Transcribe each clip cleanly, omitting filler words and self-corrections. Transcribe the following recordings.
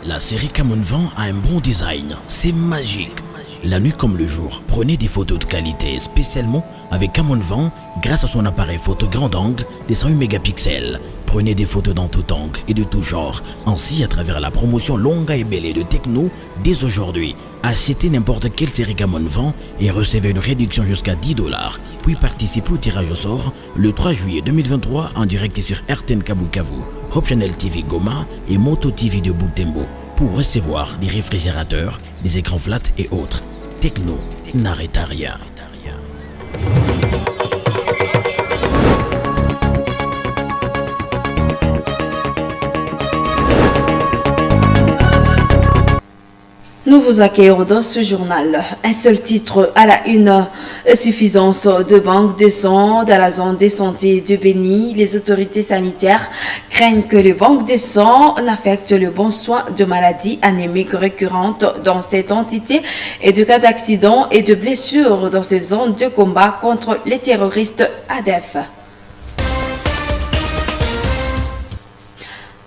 La série Camon 20 a un bon design, c'est magique. La nuit comme le jour, prenez des photos de qualité, spécialement avec Camon 20 grâce à son appareil photo grand angle des 108 mégapixels. Prenez des photos dans tout angle et de tout genre, ainsi à travers la promotion longue et belle de Techno dès aujourd'hui. Achetez n'importe quelle série Camon 20 et recevez une réduction jusqu'à $10. Puis participez au tirage au sort le 3 juillet 2023 en direct sur RTN Kabukavu, Hope Channel TV Goma et Moto TV de Butembo pour recevoir des réfrigérateurs, des écrans flat et autres. Techno n'arrête à rien. Nous vous accueillons dans ce journal. Un seul titre à la une. Suffisance de banques de sang dans la zone de santé de Béni. Les autorités sanitaires craignent que les banques de sang n'affectent le bon soin de maladies anémiques récurrentes dans cette entité et de cas d'accidents et de blessures dans cette zone de combat contre les terroristes ADF.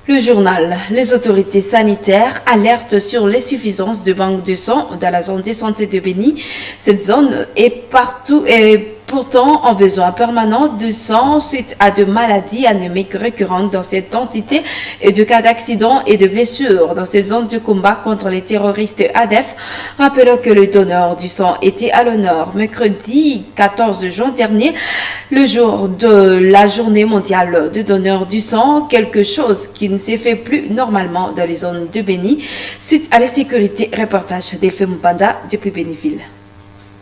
Le journal. Les autorités sanitaires alertent sur l'insuffisance de banques de sang dans la zone de santé de Béni. Cette zone est partout et pourtant en besoin permanent de sang suite à de maladies anémiques récurrentes dans cette entité et de cas d'accidents et de blessures dans cette zone de combat contre les terroristes ADF. Rappelons que le donneur du sang était à l'honneur mercredi 14 juin dernier, le jour de la journée mondiale de donneurs du sang, quelque chose qui ne se fait plus normalement dans les zones de Béni suite à l'insécurité. Reportage d'Elfé Mpanda depuis Béniville.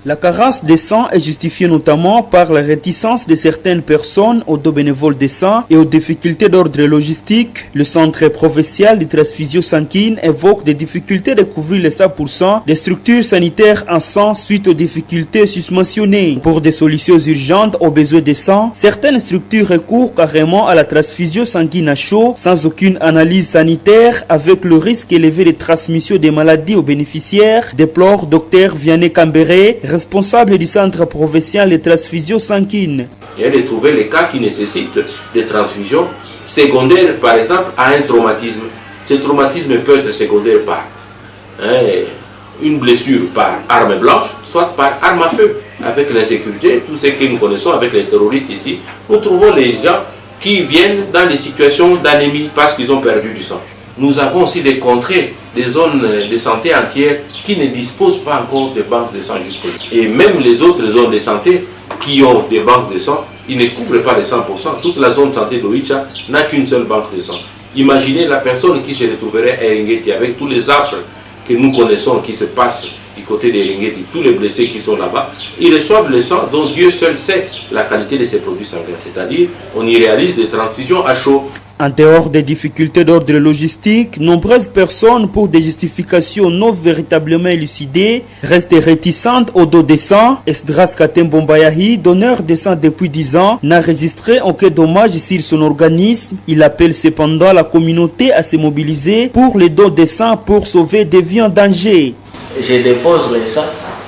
La carence de sang est justifiée notamment par la réticence de certaines personnes aux dos bénévoles de sang et aux difficultés d'ordre logistique. Le centre provincial de transfusion sanguine évoque des difficultés de couvrir les 100% des structures sanitaires en sang suite aux difficultés susmentionnées. Pour des solutions urgentes aux besoins de sang, certaines structures recourent carrément à la transfusion sanguine à chaud sans aucune analyse sanitaire avec le risque élevé de transmission des maladies aux bénéficiaires, déplore Dr Vianney Cambéré, responsable du centre provincial de transfusion sanguine. Et de trouver les cas qui nécessitent des transfusions secondaires, par exemple, à un traumatisme. Ce traumatisme peut être secondaire par une blessure par arme blanche, soit par arme à feu. Avec l'insécurité, tout ce que nous connaissons avec les terroristes ici, nous trouvons les gens qui viennent dans des situations d'anémie parce qu'ils ont perdu du sang. Nous avons aussi des contrées, des zones de santé entières qui ne disposent pas encore de banques de sang jusqu'aujourd'hui. Et même les autres zones de santé qui ont des banques de sang, ils ne couvrent pas les 100%. Toute la zone de santé d'Oicha n'a qu'une seule banque de sang. Imaginez la personne qui se retrouverait à Eringeti avec tous les affres que nous connaissons qui se passent du côté d'Eringeti, tous les blessés qui sont là-bas, ils reçoivent le sang dont Dieu seul sait la qualité de ces produits sanguins. C'est-à-dire, on y réalise des transfusions à chaud. En dehors des difficultés d'ordre logistique, nombreuses personnes, pour des justifications non véritablement élucidées, restent réticentes au dos des sang. Esdras Katembombayahi, donneur de sang depuis 10 ans, n'a enregistré aucun dommage sur son organisme. Il appelle cependant la communauté à se mobiliser pour les dons de sang pour sauver des vies en danger. Je dépose les sang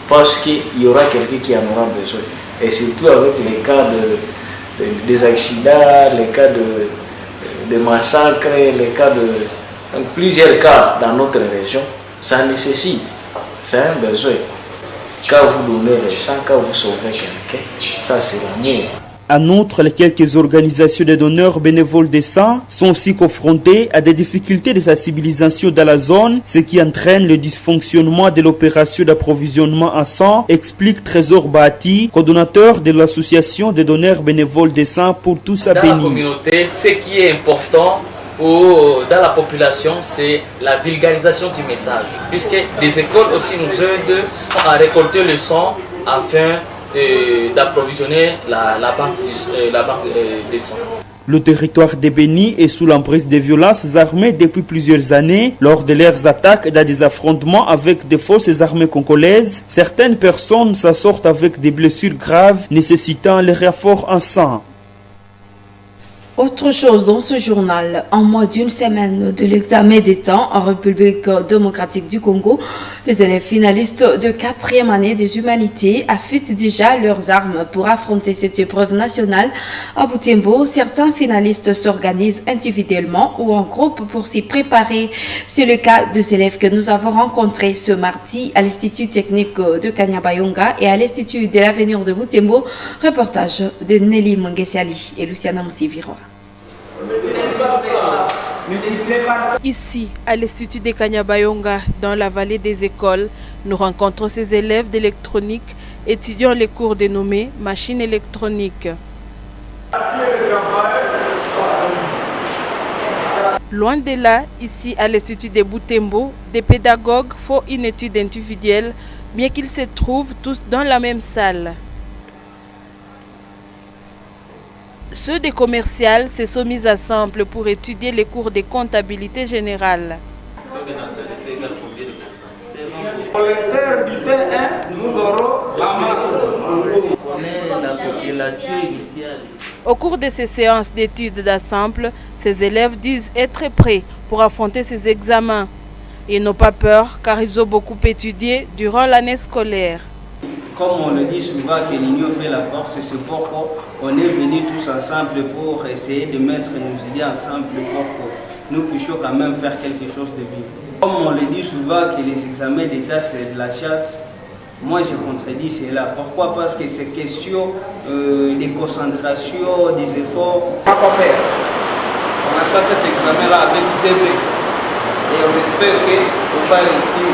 parce qu'il y aura quelqu'un qui en aura besoin. Et surtout avec les cas des accidents, les cas de massacres, les cas plusieurs cas dans notre région, ça nécessite, c'est un besoin. Quand vous donnez le sang, quand vous sauvez quelqu'un, ça c'est l'amour. En outre, les quelques organisations de donneurs bénévoles de sang sont aussi confrontées à des difficultés de sensibilisation dans la zone, ce qui entraîne le dysfonctionnement de l'opération d'approvisionnement en sang, explique Trésor Bati, coordonnateur de l'association des donneurs bénévoles de sang pour tous à Béni. Dans la communauté, ce qui est important dans la population, c'est la vulgarisation du message, puisque les écoles aussi nous aident à récolter le sang afin d'approvisionner la banque des sang. Le territoire de Béni est sous l'emprise des violences armées depuis plusieurs années. Lors de leurs attaques dans des affrontements avec des forces armées congolaises, certaines personnes s'en sortent avec des blessures graves nécessitant les renforts en sang. Autre chose dans ce journal, en moins d'une semaine de l'examen d'État en République démocratique du Congo, les élèves finalistes de 4e année des humanités affûtent déjà leurs armes pour affronter cette épreuve nationale. À Butembo, certains finalistes s'organisent individuellement ou en groupe pour s'y préparer. C'est le cas des élèves que nous avons rencontrés ce mardi à l'Institut technique de Kanyabayonga et à l'Institut de l'avenir de Butembo. Reportage de Nelly Mangesiali et Luciana Moussiviroa. Ici, à l'Institut de Kanyabayonga, dans la vallée des écoles, nous rencontrons ces élèves d'électronique étudiant les cours dénommés machines électroniques. Loin de là, ici à l'Institut de Butembo, des pédagogues font une étude individuelle, bien qu'ils se trouvent tous dans la même salle. Ceux des commerciales se sont mis ensemble pour étudier les cours de comptabilité générale. Au lecteur du T1, nous aurons la masse. Au cours de ces séances d'études d'ensemble, ces élèves disent être prêts pour affronter ces examens. Ils n'ont pas peur car ils ont beaucoup étudié durant l'année scolaire. Comme on le dit souvent que l'union fait la force, c'est pourquoi on est venus tous ensemble pour essayer de mettre nos idées ensemble pour que nous puissions quand même faire quelque chose de bien. Comme on le dit souvent que les examens d'État c'est de la chasse, moi je contredis cela. Pourquoi? Parce que c'est question de concentration, des efforts. On a fait cet examen-là avec DB et on espère qu'on va réussir.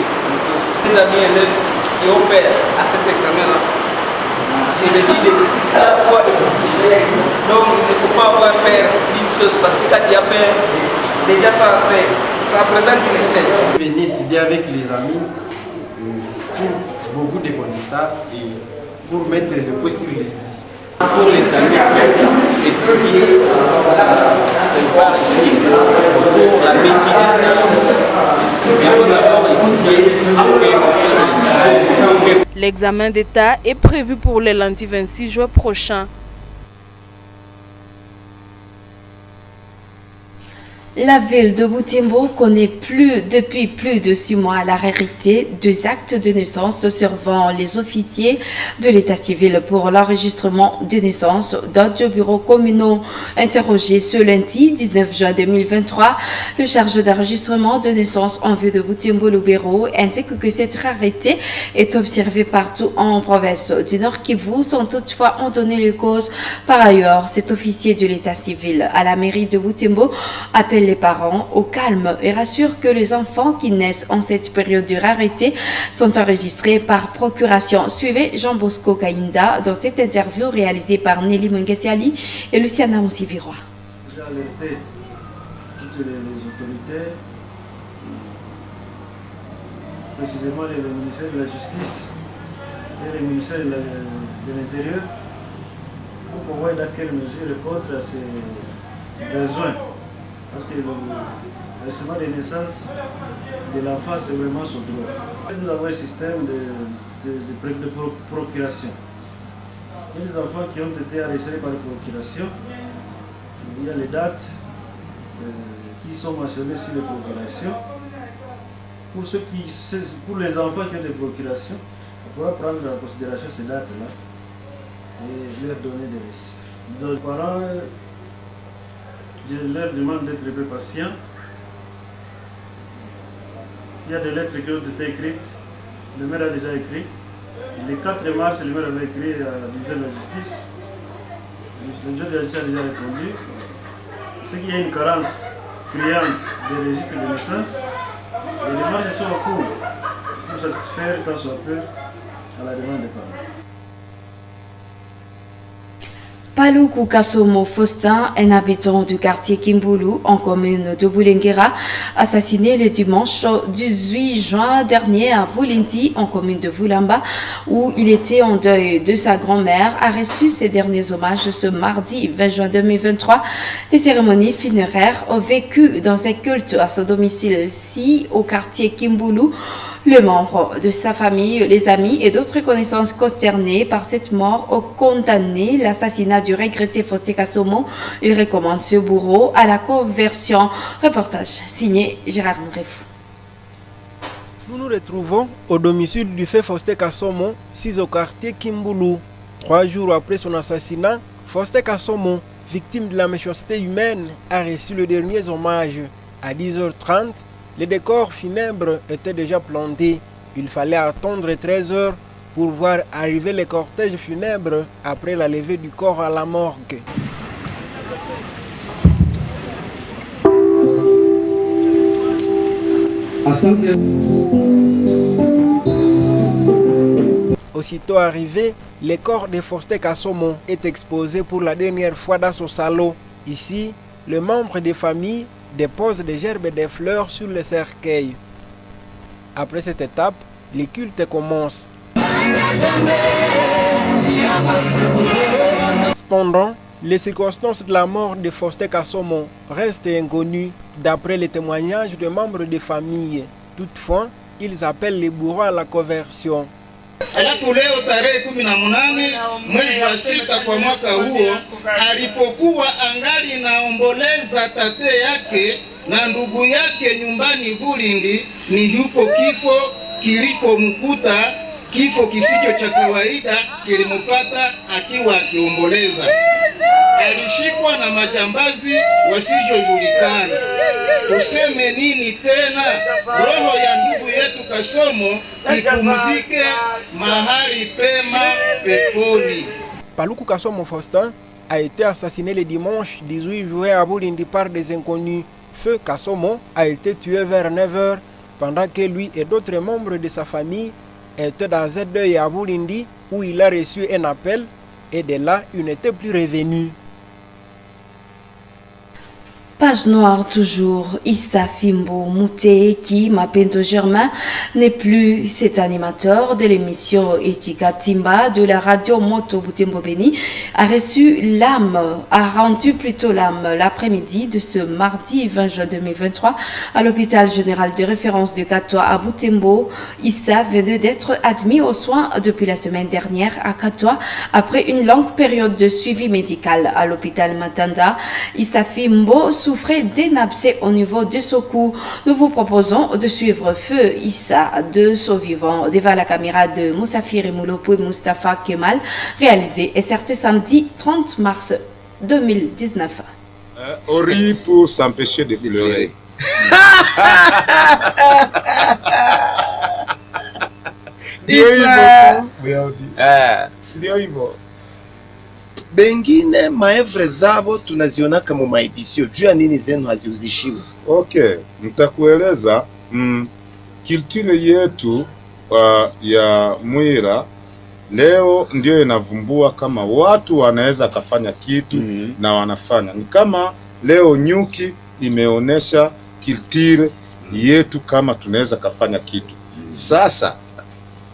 Les amis élèves qui opèrent à cet examen-là, je le dis depuis chaque fois. Donc il ne faut pas avoir peur d'une chose parce que quand il y a peur, déjà ça représente une échec. Venir étudier avec les amis pour beaucoup de connaissances et pour mettre le possible les pour les amis, étudier, c'est pas ici pour la bêtise. Il faut d'abord étudier, après on peut. L'examen d'État est prévu pour le lundi 26 juin prochain. La ville de Butembo connaît depuis plus de 6 mois la rareté des actes de naissance servant les officiers de l'état civil pour l'enregistrement des naissances dans deux bureaux communaux. Interrogé ce lundi 19 juin 2023, le chargé d'enregistrement de naissance en vue de Butembo-Lubero indique que cette rareté est observée partout en province du Nord Kivu sans toutefois en donner les causes. Par ailleurs, cet officier de l'état civil à la mairie de Butembo appelle les parents au calme et rassure que les enfants qui naissent en cette période de rareté sont enregistrés par procuration. Suivez Jean Bosco Kainda dans cette interview réalisée par Nelly Mangesiali et Luciana Moussiviroa. J'ai alerté toutes les autorités, précisément le ministère de la Justice et le ministère de l'Intérieur, pour voir dans quelle mesure répondre à ces besoins. Parce que le versement des naissances de l'enfant, c'est vraiment son droit. Nous avons un système de procuration. Il y a des enfants qui ont été enregistrés par procuration. Il y a les dates qui sont mentionnées sur les procurations. Pour les enfants qui ont des procurations, on pourra prendre en considération ces dates-là et leur donner des registres. Donc, les parents, je leur demande d'être un peu patients. Il y a des lettres qui ont été écrites. Le maire a déjà écrit. Le 4 mars, le maire avait écrit à la division de la justice. Le juge de la justice a déjà répondu. C'est qu'il y a une carence criante des registres de naissance. Les démarches sont en cours pour satisfaire tant soit peu à la demande des parents. Paluku Kasomo Faustin, un habitant du quartier Kimbulu, en commune de Bulengera, assassiné le dimanche 18 juin dernier à Vulinti, en commune de Vulamba, où il était en deuil de sa grand-mère, a reçu ses derniers hommages ce mardi 20 juin 2023. Les cérémonies funéraires ont vécu dans un culte à son domicile-ci, au quartier Kimbulu. Les membres de sa famille, les amis et d'autres connaissances concernées par cette mort ont condamné l'assassinat du regretté Faustin Kassomo. Il recommande ce bourreau à la conversion. Reportage signé Gérard Mrefou. Nous nous retrouvons au domicile du fait Faustin Kassomo, 6 au quartier Kimboulou. 3 jours après son assassinat, Faustin Kassomo, victime de la méchanceté humaine, a reçu le dernier hommage. À 10h30, les décors funèbres étaient déjà plantés. Il fallait attendre 13h pour voir arriver les cortèges funèbres après la levée du corps à la morgue. Aussitôt arrivé, le corps de Faustin Kassomo est exposé pour la dernière fois dans son salon. Ici, les membres des familles déposent des gerbes et des fleurs sur le cercueil. Après cette étape, le culte commence. Cependant, les circonstances de la mort de Faustin Kassomo restent inconnues d'après les témoignages des membres des familles. Toutefois, ils appellent les bourreaux à la conversion. Alafu leo tarehe 18 mwezi wa 6 kwa mwaka huo, alipokuwa angali naomboleza tate yake na ndugu yake nyumbani Vulindi, ni yuko kifo kilipomkuta. Kifo kisicho cha kawaida kilimupata akiwa akiomboleza. Alishikwa na majambazi wasijojulikana. Tuseme nini tena? Roho ya ndugu yetu Kassomo ipumzike mahali pema peponi. Paluku Kassomo Faustin a été assassiné le dimanche 18 juillet à Bulindi par des inconnus. Feu Kassomo a été tué vers 9h pendant que lui et d'autres membres de sa famille étaient dans Z2 à Bulindi où il a reçu un appel et de là il n'était plus revenu. Page noire toujours, Issa Fimbo Mouté, qui, Mapendo Germain, n'est plus cet animateur de l'émission Etika Timba de la radio Moto Butembo Beni, a rendu plutôt l'âme l'après-midi de ce mardi 20 juin 2023 à l'hôpital général de référence de Katoa à Butembo. Issa venait d'être admis aux soins depuis la semaine dernière à Katoa après une longue période de suivi médical à l'hôpital Matanda. Issa Fimbo souffrait d'un abcès au niveau de son cou. Nous vous proposons de suivre Feu Issa de son vivant devant la caméra de Moussafir Moulopo et Mustafa Kemal, réalisé et sorti samedi 30 mars 2019. On rit pour s'empêcher de pleurer. Bengine maevre zabo tunaziona kama maedisio juu ya nini zenu haziuzishiwe? Okay, nitakueleza kulture yetu ya Mwira leo ndio inavumbua kama watu wanaweza kafanya kitu na wanafanya. Ni kama leo nyuki imeonesha kulture yetu kama tunaweza kafanya kitu. Sasa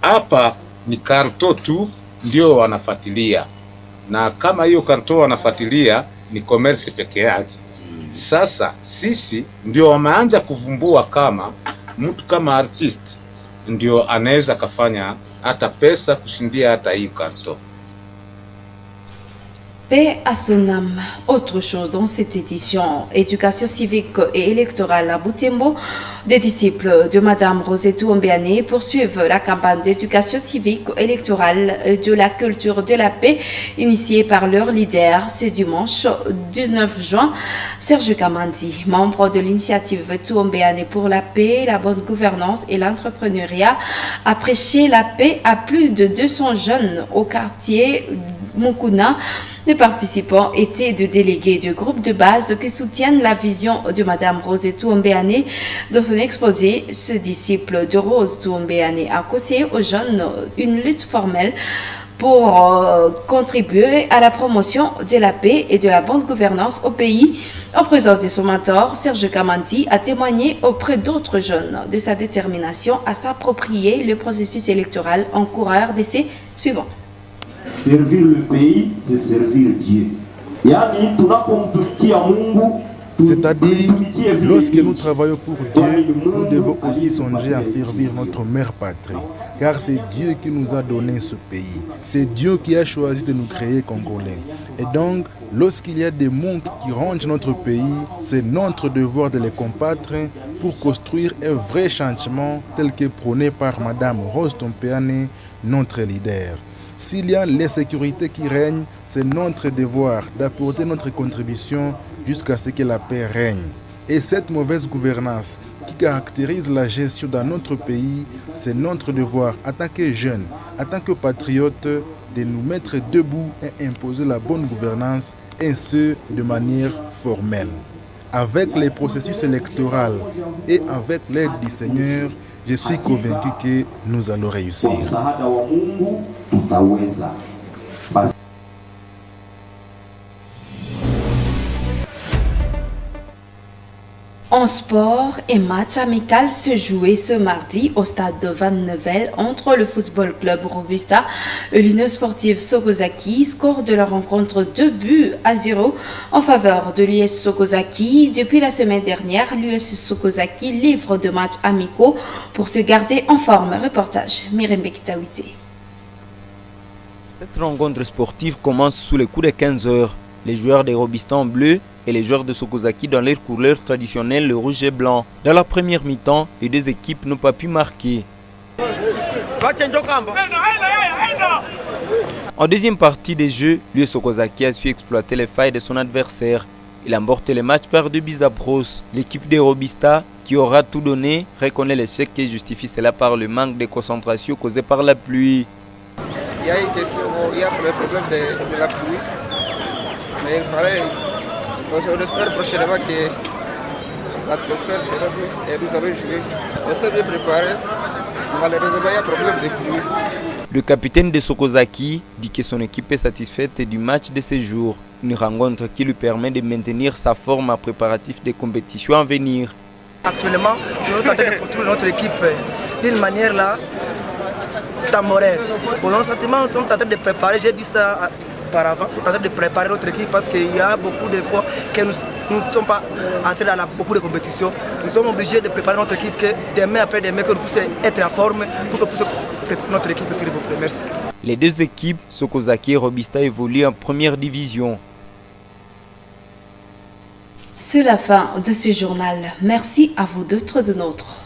hapa ni karto tu ndio wanafuatilia. Na kama hiyo karto wanafuatilia ni commerce peke yake. Sasa sisi ndio wameanza kuvumbua kama mtu kama artist ndio anaweza kafanya hata pesa kushindia hata hii karto. Paix à son âme. Autre chose dans cette édition, éducation civique et électorale à Butembo, des disciples de Madame Rosetou Ombeane poursuivent la campagne d'éducation civique électorale et de la culture de la paix initiée par leur leader ce dimanche 19 juin. Serge Kamandi, membre de l'initiative Ombeane pour la paix, la bonne gouvernance et l'entrepreneuriat, a prêché la paix à plus de 200 jeunes au quartier Mukuna. Les participants étaient de délégués du groupe de base qui soutiennent la vision de Madame Rosetou Ombeane. Dans son exposé, ce disciple de Rosetou Ombeane a conseillé aux jeunes une lutte formelle pour contribuer à la promotion de la paix et de la bonne gouvernance au pays. En présence de son mentor, Serge Kamandi a témoigné auprès d'autres jeunes de sa détermination à s'approprier le processus électoral en cours RDC suivant. Servir le pays, c'est servir Dieu. Yaani tunapomtumikia Mungu C'est-à-dire, lorsque nous travaillons pour Dieu, nous devons aussi songer à servir notre mère patrie. Car c'est Dieu qui nous a donné ce pays. C'est Dieu qui a choisi de nous créer Congolais. Et donc, lorsqu'il y a des mondes qui rongent notre pays, c'est notre devoir de les combattre pour construire un vrai changement tel que prôné par Madame Rose Tompeane, notre leader. S'il y a l'insécurité qui règne, c'est notre devoir d'apporter notre contribution jusqu'à ce que la paix règne. Et cette mauvaise gouvernance qui caractérise la gestion dans notre pays, c'est notre devoir en tant que jeunes, en tant que patriotes, de nous mettre debout et imposer la bonne gouvernance, et ce, de manière formelle. Avec les processus électoraux et avec l'aide du Seigneur, je suis convaincu que nous allons réussir. En sport, un match amical se jouait ce mardi au stade de Van Nevel entre le Football Club Robusta et l'Union sportive Sokozaki. Score de la rencontre 2-0 en faveur de l'US Sokozaki. Depuis la semaine dernière, l'US Sokozaki livre de matchs amicaux pour se garder en forme. Reportage Mirembe Kitawite. Cette rencontre sportive commence sous les coups de 15 heures. Les joueurs des Robustas en bleu et les joueurs de Sokozaki dans leur couleur traditionnelle, le rouge et blanc. Dans la première mi-temps, les deux équipes n'ont pas pu marquer. En deuxième partie des jeux, l'US Sokozaki a su exploiter les failles de son adversaire. Il a emporté le match par 2-0. L'équipe des Robustas, qui aura tout donné, reconnaît l'échec et justifie cela par le manque de concentration causé par la pluie. Il y a une question, il y a le problème de la pluie. Mais il fallait, on espère prochainement que l'atmosphère sera mieux et nous allons jouer. On s'est bien préparé, malheureusement il y a un problème de pluie. Le capitaine de Sokozaki dit que son équipe est satisfaite du match de ce jour, une rencontre qui lui permet de maintenir sa forme à préparatifs des compétitions à venir. Actuellement, nous sommes en train de construire notre équipe d'une manière là, temporaire. Pour nos sentiments, nous sommes en train de préparer, j'ai dit ça auparavant, nous sommes en train de préparer notre équipe parce qu'il y a beaucoup de fois que nous ne sommes pas entrés dans beaucoup de compétitions. Nous sommes obligés de préparer notre équipe que demain après demain, que nous puissions être en forme pour que nous puissions préparer notre équipe, s'il vous plaît. Merci. Les deux équipes, Sokozaki et Robista, évoluent en première division. C'est la fin de ce journal. Merci à vous d'être de nôtres.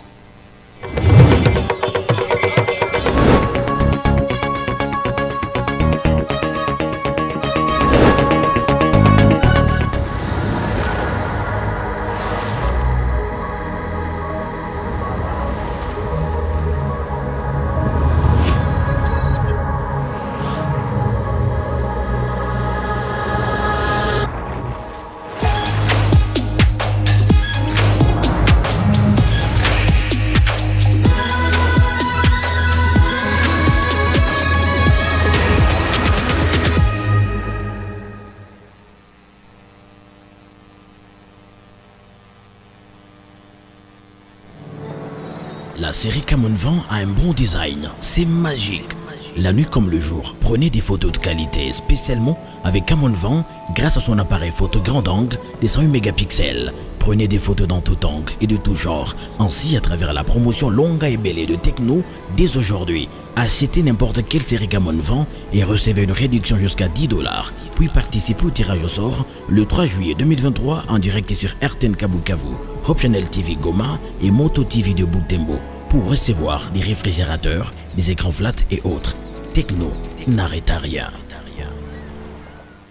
La série Camon Van a un bon design, c'est magique. La nuit comme le jour, prenez des photos de qualité, spécialement avec Camon Van grâce à son appareil photo grand angle des 108 mégapixels. Prenez des photos dans tout angle et de tout genre, ainsi à travers la promotion longue et belle de Techno dès aujourd'hui. Achetez n'importe quelle série Camon Van et recevez une réduction jusqu'à $10. Puis participez au tirage au sort le 3 juillet 2023 en direct sur RTN Kabukavu, Hope Channel TV Goma et Moto TV de Butembo pour recevoir des réfrigérateurs, des écrans flat et autres. Techno n'arrête à rien.